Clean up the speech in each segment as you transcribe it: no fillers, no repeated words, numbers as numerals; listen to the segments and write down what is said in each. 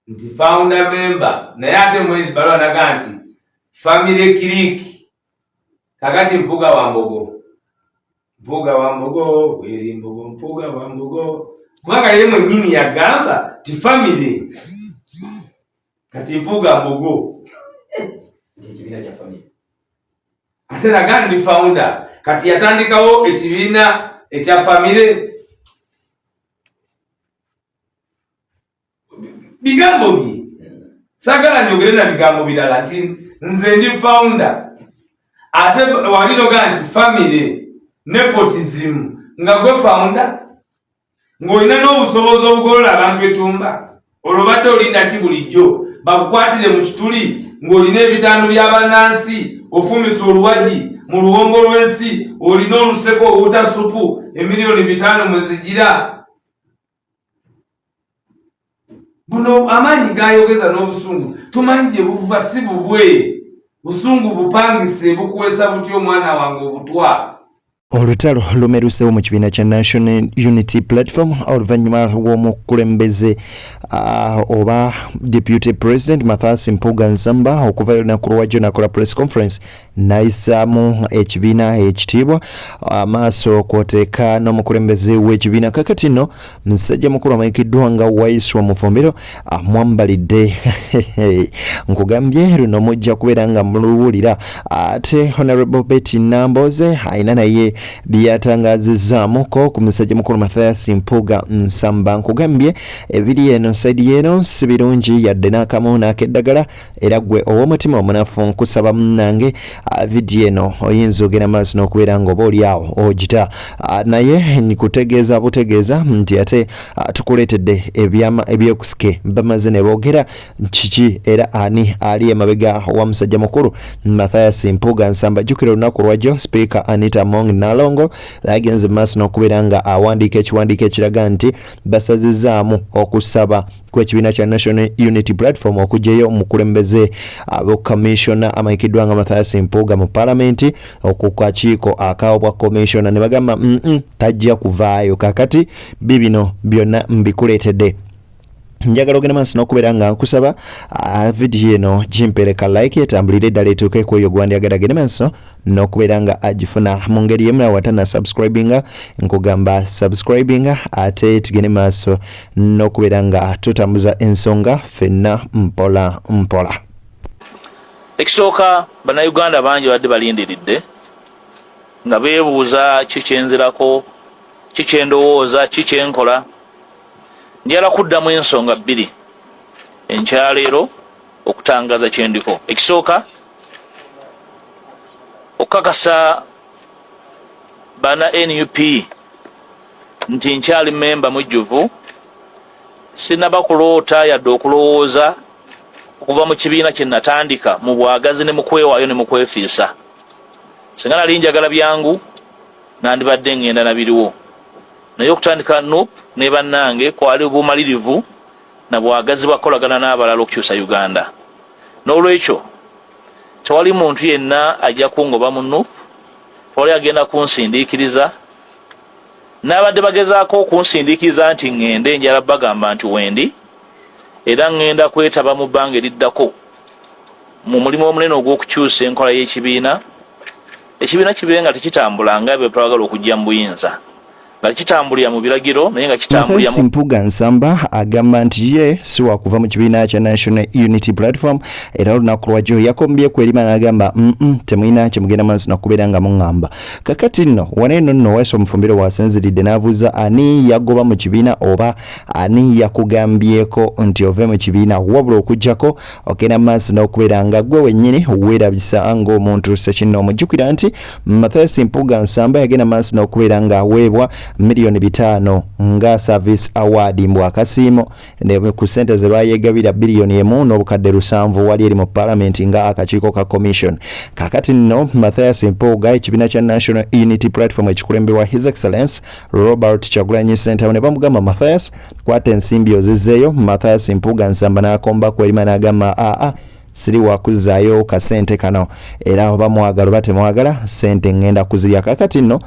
nti founder member naye ate mwezi balwa naga nti family kiriki kakati Mpuuga wa Mbogo weri Mbogo Mpuuga wa Mbogo kubanga yeye mwennyini yagamba ti family kati Mpuuga Mbogo ekibiina kya family ate naga ndi founder kati yatandikawo ekibiina ekya family bigambo bye sagala njogere na bigambo birala nti nze ndi founder ate walinoga nti family nepotism nga gwe founder ng'olina n'obusobozi obugolola abantu etumba olwo badde olinda ki bulijjo bakukwatire mu kituli ng'olina ebitaano by'abannansi ofumisa oluwagi mu luwongo lw'ensi olina oluseko owuta supu emiliyoni 5 mwezigira buno amaanyi gayogeza n'obusungu tumanyi gye buva si bubwe busungu bupangise bukuwesa butyo omwana wange obutwa. Olutalo lumerusewo mu kibiina kya National Unity Platform oluvannyuma lw'omukulembeze oba Deputy President Mathias Mpuuga Nsamba okuva olunaku lwajjo nakola press conference n'ayisaamu ekibiina ekitiibwa amaaso kwoteeka n'omukulembeze w'ekibiina kakati nno musajja mukulu amanyikiddwa nga Waiswa mu Fumbiro amwambalidde nkugambye luno mujja kubeera nga muluwulira ate Honorable Betty Namboze ayina naye byatangazizaamuko ku musajja mukulu Mathias Mpuuga Nsamba nkugambye ebiri eno saidi yeno sibirungi yadde n'akamu n'akeddagala era gwe ow'omutima omunafu nkusaba munnange vidiyo eno oyinza ogenda maaso n'okubeera ng'oba oli awo ogita naye nikutegeeza butegeeza nti ate tukuleetedde ebyokusike bamaze ne boogera kiki era ani ali emabega wa musajja mukulu Mathias Mpuuga Nsamba jjukira olunaku lwajjo Speaker Anita Among Nalongo agenze maaso n'okubeera nga awandiika ekiwandiiko ekiraga nti basazizaamu okusaba kw'ekibiina kya National Unity Platform okugyeyo omukulembeze abokomishona amanyikiddwa nga Mathias Mpuuga mu Parliament okukakiiko akawabwa komishona ne bagamba tajja kuvaayo kakati bibino byonna mbikuleetedde. Njagala ogenda maaso n'okubeera nga nkusaba vidiyo eno gimpereka like etambulire eddala etuuke ku oyo gwandyagadde agende maaso n'okubeera nga agifuna mu ngeri emu nawe watana subscribinga nkugamba subscribinga ate tugende maaso n'okubeera nga tutambuza ensonga ffenna mpola mpola. Ekisooka bannayuganda bangi badde balindiridde nga beebuuza kikyenzirako kikyendowooza kikyenkola. Njala kuddamu ensonga bbiri enkyaleero okutangaza kyendiko. Ekisooka okukakasa bana NUP nti nkyali memba mujjuvu sinaba kuloota yadde okulowooza okuva mu kibiina kye natandika mu bwagazi ne mu kwewaayo ne mu kwefiisa. Singa nali njagala byangu nandibadde ngenda nabiriwo naye okutandika NUP ne bannange kwali bumalirivu na bwagazi bakolagana n'abalala okukyusa Uganda. N'olwekyo tewali muntu yenna ajja kungoba mu NUP oli agenda kunsindiikiriza n'abadde bagezaako okunsindiikiriza nti ngende njala bagamba nti wendi era ngenda kwetaba mu bbanga eriddako mu mulimu omunene ogw'okukyusa enkola y'ekibiina. Ekibiina kibe nga tekitambula nga bwe twagala okujja mu buyinza nga kitambulira mu biragiro naye nga kitambulira mu Mpuuga Nsamba agamba nti ye si wakuva mu kibiina kya National Unity Platform era olunaku lwajjo yakombye kwelima n'agamba temulina kyemugenda maaso n'okubeera nga muŋŋamba. Kakati nno waneeno nno Waiswa mu Fumbiro wasinziridde n'abuuza ani yagoba mu kibiina oba ani yakugambyeko nti ove mu kibiina wabula okuggyako ogenda maaso n'okubeera nga gwe wennyini weerabisa ng'omuntu ssekinno. Mujjukira nti Mathias Mpuuga Nsamba yagenda maaso n'okubeera nga aweebwa milioni 5 nga service award mbwakasiimo ne ku ssente ze bayegabira bilioni 1 n'obukadde 7 wali eri mu parliament nga akakiiko ka commission. Kakati nno Mathias Mpuuga ekibiina kya National Unity Platform ekikulembebwa His Excellence Robert Kyagulanyi Ssentamu ne bamugamba Mathias kwata ensimbi ozizzeeyo. Mathias Mpuuga Nsamba n'akomba kwelima n'agamba siri wakuzaayo kasente kano era oba mwagala oba temwagala sente ngenda kuzirya. Kakati nno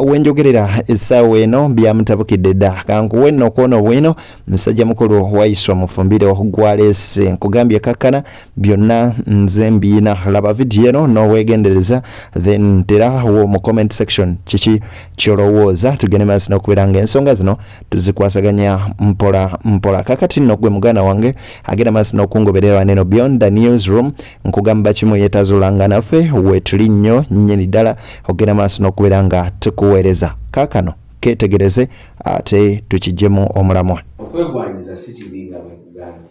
wenjogerera essaawa eno byamutabukidde dda kankuwe nno kwono bwino musajja mukulu Waiswa mufumbire gwaleese nkugambye kakkana byonna nze mbiina. Laba vidiyo eno n'oweegendereza then terawo mu comment section kiki kyolowooza tugende maaso n'okubeera ng'ensonga zino tuzikwasaganya mpola mpola. Kakati nno gwe muganda wange agenda maaso n'okungoberera neno beyond the newsroom nkugamba kimu yeetazulanga naffe weetuli nnyo nnyini ddala ogenda maaso n'okubeera nga tukuweereza. Kaakano keetegereze ate tukiggyemu omulamwa. Okwegwanyiza si kibinga mu Uganda.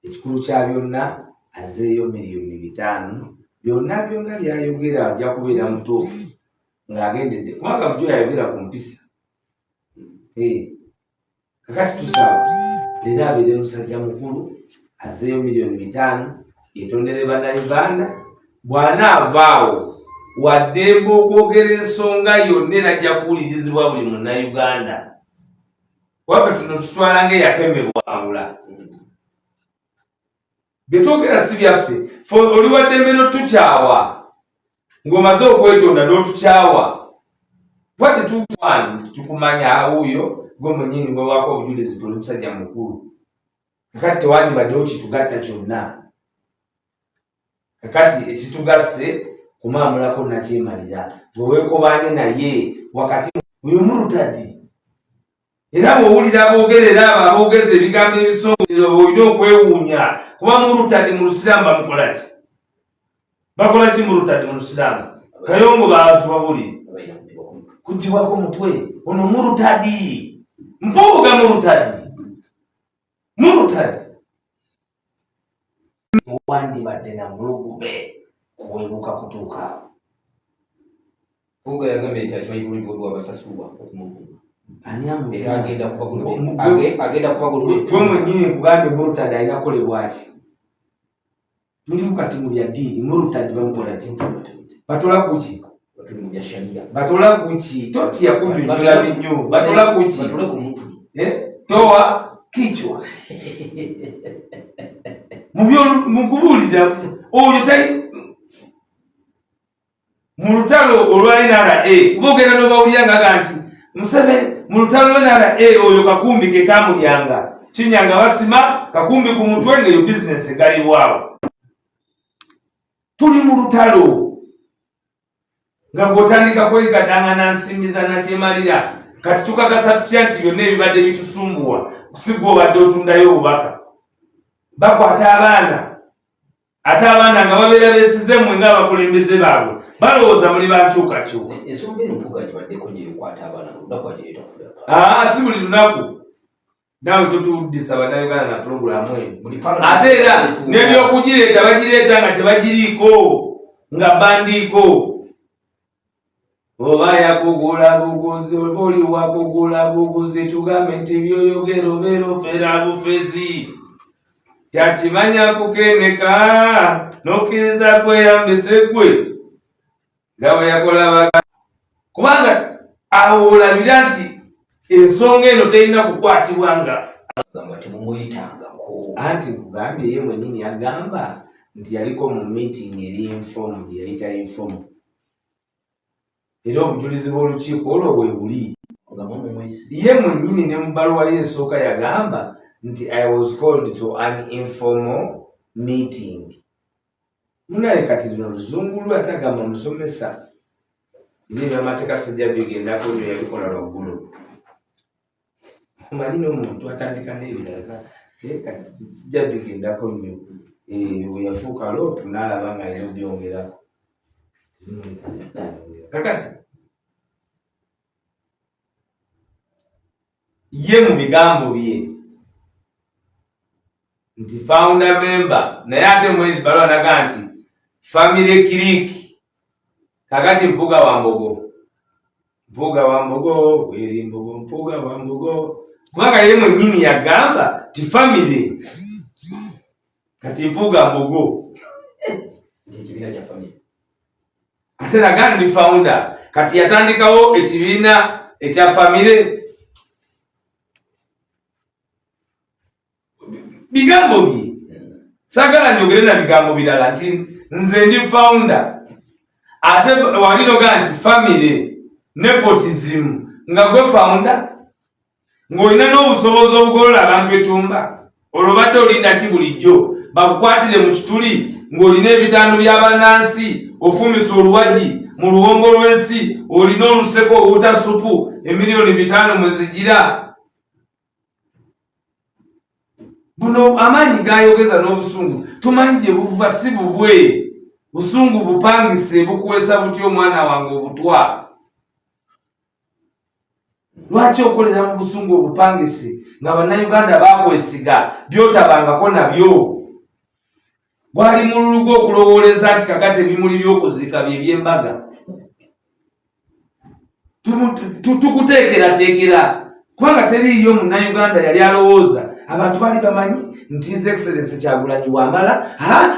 Ekikulu kya byonna azeeyo miliyoni 5 byonna byayogera ajja kubeera mutuufu ng'agendedde kubanga bujo yayogera ku mpisa. Kakati tusaba leero abeere musajja mukulu azeeyo miliyoni 5 yetondere bannayuganda bw'anaavaawo waddembe okwogera ensonga yonna erajja kuwulirizibwa buli munnayuganda. Waffe tuno tutwala ng'eyakemebwangula byetwogera si byaffe. Oli waddembe n'otukyawa ng'omaze okwetonda n'otukyawa bwa tetukwani tukumanya wuuyo gwe mwennyini gwe waako obujulizi tuli musajja mukulu. Kakati tewandibaddewo kitugatta kyonna. Kakati ekitugasse kumaamulako nakyemalira bweweekobanye naye wakati oyo mulutadi era bw'owulira aboogerera abo aboogeza ebigambo ebisongerero olina okwewuunya kuba mulutadi mu lusiraamu bamukola ki? Bakola ki mulutadi mu lusiraamu? Kayongo bantu babuli kugibwako mutwe ono mulutadi. Mpuuga mulutadi wandibadde na mulugube kuweebuka kutuuka. Mpuuga yagambye nti akimanyi bulungi Bobi wabasasulwa okumuvuma. Ani amuva? Era agenda kubagulula. Gwe mwennyini nkugambye mulutadi alina kukolebwa ki? Tuli kati mu bya ddiini mulutadi bamukola ki? Batola ku ki? Batola ku ki? Totya kunyonnyola binnyo. Batola ku ki? Batole ku mutwe. Toa kichwa. Mu kubuulira oyo tali mu lutalo olwa NRA boogera n'obawulira ngaga nti Museveni mu lutalo lwa NRA oyo kakumbi ke kamulyanga kinyanga basima kakumbi ku mutwe ng'eyo bizinesi egalibwawo. Tuli mu lutalo nga bw'otandika kwegadangana nsimbiza nakyemalira kati tukakasa tutya nti byonna ebibadde bitusumbuwa kusigwa obadde otundayo obubaka. Bakwata abaana ate abaana nga babeera beesize mmwe ng'abakulembeze baabwe balowooza muli bankyukakyuka. Ensonga eno Mpuuga gibaddeko nyo ekwata abaana olunaku agireeta kufulaka. Si buli lunaku naawe totuwuddisa bannayuganda na pulogulaamu eno. Ate era n'ebyokugireeta bagireeta nga tebagiriiko nga bandiiko. Oba yakugula buguzi oba oli wakugula buguzi tugambe nti byoyogera obeera ofeera bufezi. Kyakimanya kukeneka n'okkiriza kweyambise gwe nga bwe yakola kubanga awo olabira nti ensonga eno terina kukwatibwa nga temumwetangako. Anti nkugambye ye mwennyini yagamba nti yaliko mu meeting eri informu gye yayita informu. Era obujulizi bw'olukiiko olwo bwe buli. Ye mwennyini ne mu bbaluwa ye esooka yagamba nti I was called to an informal meeting. Munaye kati lino luzungu lwe atagamba musomesa. Bino by'amateeka sijja bigendako nyo yabikola lwaggulu. Omanyi n'omuntu atandika n'ebirala kati sijja bigendako nnyo. We yafuuka loopu n'alaba nga alina byongerako. Kakati ye mu bigambo bye nti founder member naye ate mwezi balwa naga nti family kiriki. Kakati Mpuuga wa Mbogo weri Mbogo Mpuuga wa Mbogo kubanga ye mwennyini yagamba ti family. Kati Mpuuga Mbogo ekibiina kya family ate naga ndi founder kati yatandikawo ekibiina ekya family. Bigambo bye sagala njogere na bigambo birala nti nze ndi founder ate walinoga nti family nepotism nga gwe founder ng'olina n'obusobozi obugolola abantu etumba olwo badde olinda ki bulijjo bakukwatire mu kituli ng'olina ebitando by'abannansi ofumisa oluwagi mu luwongo lw'ensi olina oluseko owuta supu emiliyoni 5 mwezigira buno amaanyi gayogeza n'obusungu tumanyi gye buva si bubwe busungu bupangise bukuwesa butya omwana wange obutwa lwaki okolera mu busungu obupangise nga bannayuganda bakwesiga byotabangako nabyo gwali mululu gw'okulowooleza nti kakati ebimuli by'okuzika bye by'embaga tukuteekerateekera kubanga teriiyo munnayuganda yali alowooza abantu bali bamanyi nti His Excellency Kyagulanyi bw'amala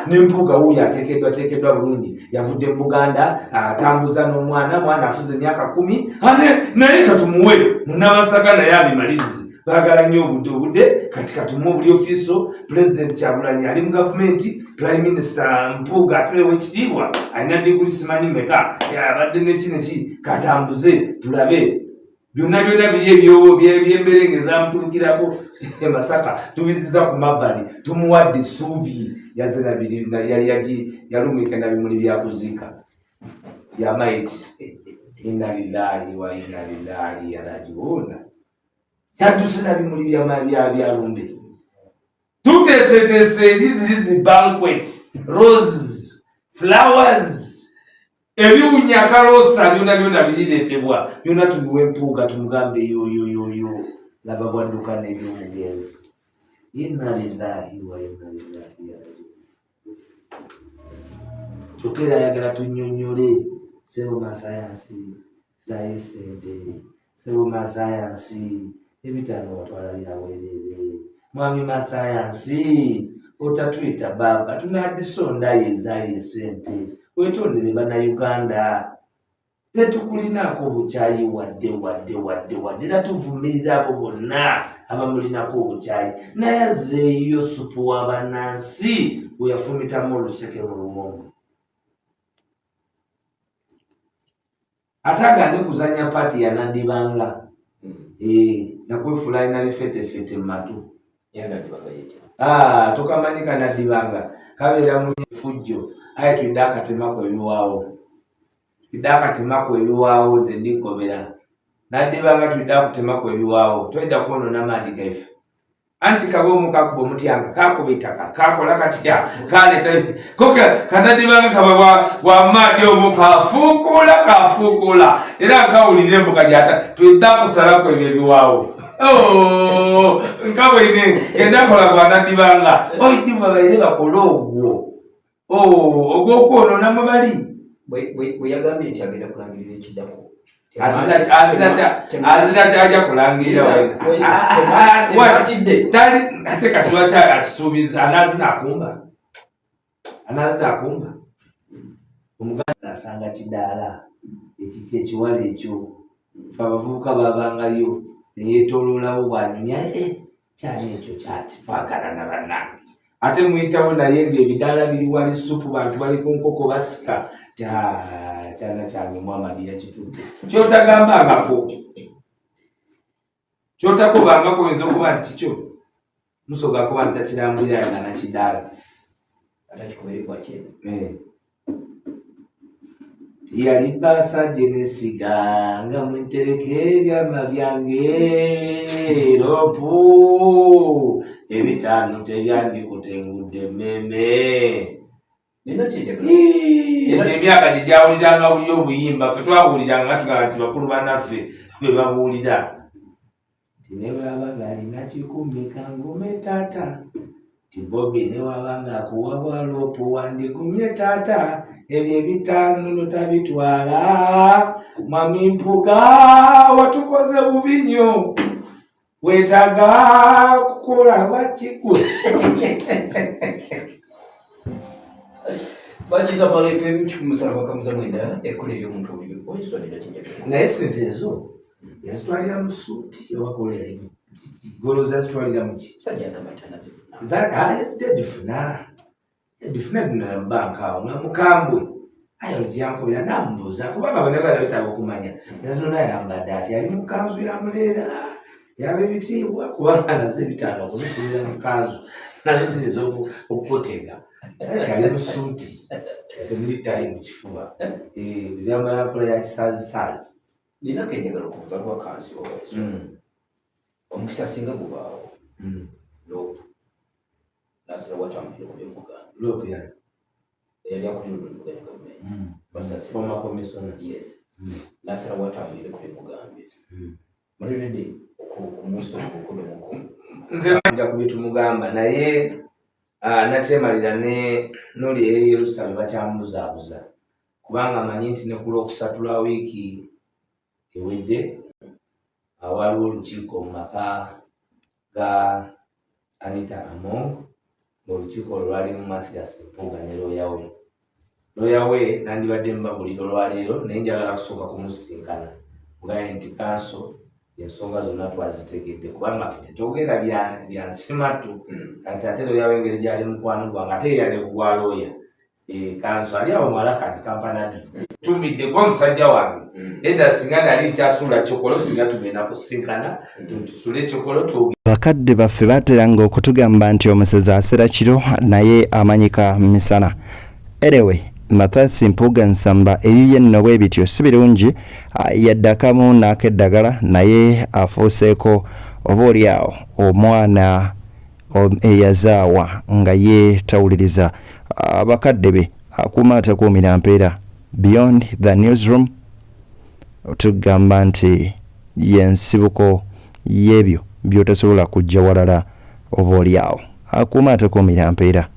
ne Mpuuga wuuyo ateekeddwa bulungi yavudde mu Buganda atambuza n'omwana afuze emyaka 10 naye katumuwe munnamasaka naye abimalirize baagala nnyo obudde kati katumuwe buli ofiiso President Kyagulanyi ali mu gavumenti Prime Minister Mpuuga atulewo ekitiibwa alina diguli simanyi meka abadde neki katambuze tulabe byonna biri ebyemberenge ezamutulukirako Masaka tubiziza ku mabbali tumuwadde essuubi yazena yali yalumika na bimuli byakuziika yamaiti inna lillahi wa inna ilaihi raji'un yadduse na bimuli byalumbe tuteeseteese erizi banquet roses flowers ebiwunya kalosa byonna birireetebwa byonna tubiwe Mpuuga tumugambe yoyoyoyo laba bwadduka n'ebyomugenzi inna lillahi wa inna ilaihi raji'un kyokera ayagala tunnyonnyole sebo masayansi zayesente sebo masayansi ebitano watwala byaweerere mwami masayansi otatwita baba tunadisondayo ezayesente wetondere bannayuganda tetukulinako obukyayi wadde era tuvumirira abo bonna abamulinako obukyayi naye azeeyo supu w'abannansi bwe yafumitamu oluseke mu lumongo ate agane kuzanya paati yanadibanga nakwefuula alina bifetefete mu matu tokamanyi kanadibanga kabeera mu fujjo aye twidde akatemako ebiwaawo nze ndikobera nadibanga twidde akutemako ebiwaawo twedda kwonona maadi gaife anti kaboomu kakuba omutyanga kakuba ettaka kakola katya kaleta kanadibanga kaba bwamaadi omu kafuukula era nkawulira embuga gyata twidde akusalako ebyo ebiwaawo nkabwine endakola gwanadibanga oidiba baire bakole ogwo ogw'okwonona mwe bali bwe yagambye nti agenda kulangirira ekiddako azira kyajja kulangirira ate kati lwaki akisuubiza anaazina akumba omuganda asanga kidaala ekiwala ekyo abavubuka babangayo neyetooloolawo bwanyumya kyali ekyo kyati twagala na bannange ate muyitawo naye ng'ebidaala biri wali supu bantu bali ku nkoko basika kyana kyange Muhammad yakitudde kyotagambangako kyotakobangako oyinza okuba nti kikyo musoga kuba nti takirambulira nga nakidaala yali basa jenesiga nga mwentereke ebyama byange lopu ebitano tebyandikutengudde mmeme emyaka gyejawuliranga buli obuyimba ffe twawuliranga tugamba nti bakulu bannaffe be babuulira nti ne bwaba ng'alina kikumika ngume taata ti Bobi ne waba ng'akuwa bwalopu wandigumye taata ebyo ebitano notabitwala mwami Mpuuga watukoze bubi nnyo weetaaga kukola bakigwe bagita malefu ebikumusala bakamuza mwenda ekkola eby'omuntu obuyo oyisitwalira kinjabiro naye sente ezo yazitwalira mu suuti ewakolera golo zazitwalira muki sajja agamba nti anazifuna yazidde difuna definitely na bank awo nga mukambwe ayo ntiyankubira nambuuza kubanga banagala betaaga okumanya yazino nayambadde ati yali mu kanzu ya muleera yaba ebitiibwa kubanga nazo ebitaano okuzifulira mu kanzu nazo ziyinza okukotega ali mu suuti temuli tayi mu kifuba byambala nkola ya kisazisaazi nina kenjagala okubuuza lwa kansi Waiswa omukisa singa gubaawo lopu nasira watambulire ku by'Omuganda lopu yani yali akulira oluganda gavumenti former commissioner yes nasira watambulire ku by'Omuganda mulirede okumuusa okukodomuko nze nja ku byetumugamba naye nakyemalira ne noli eri Yerusalemu bakyamubuzaabuza kubanga amanyi nti ne ku Lwokusatu lwa wiiki ewedde waliwo olukiiko mu maka ga Anita Among olukiiko olwalimu Mathias Mpuuga ne looya we nandibadde mbabulira olwaleero naye njagala kusooka kumusisinkana kugaye nti kanso ensonga zonna twazitegedde kubanga ffe tetwogera bya nsimatu kati ate looya w'engeri gyali mukwano gwange ate yadde kugwa looya kanso ali awo mwalakani kampanadi tumidde kwa musajja wange edda singa nali nkyasuula kyokolo singa tugenda kusinkana tusule kyokolo bakadde baffe bateranga okutugamba nti omusezi asera kiro naye amanyika misana. Anyway, Mathias Mpuuga Nsamba eyiye nno bwe bityo si birungi yaddakamu n'akeddagala naye afuuseeko oboolyawo omwana eyazaawa nga ye tawuliriza abakadde be akuuma atakuumira mpeera. Beyond the newsroom tugamba nti yensibuko y'ebyo by'otasobola kujja walala oboolyawo akuuma atakuumira mpeera.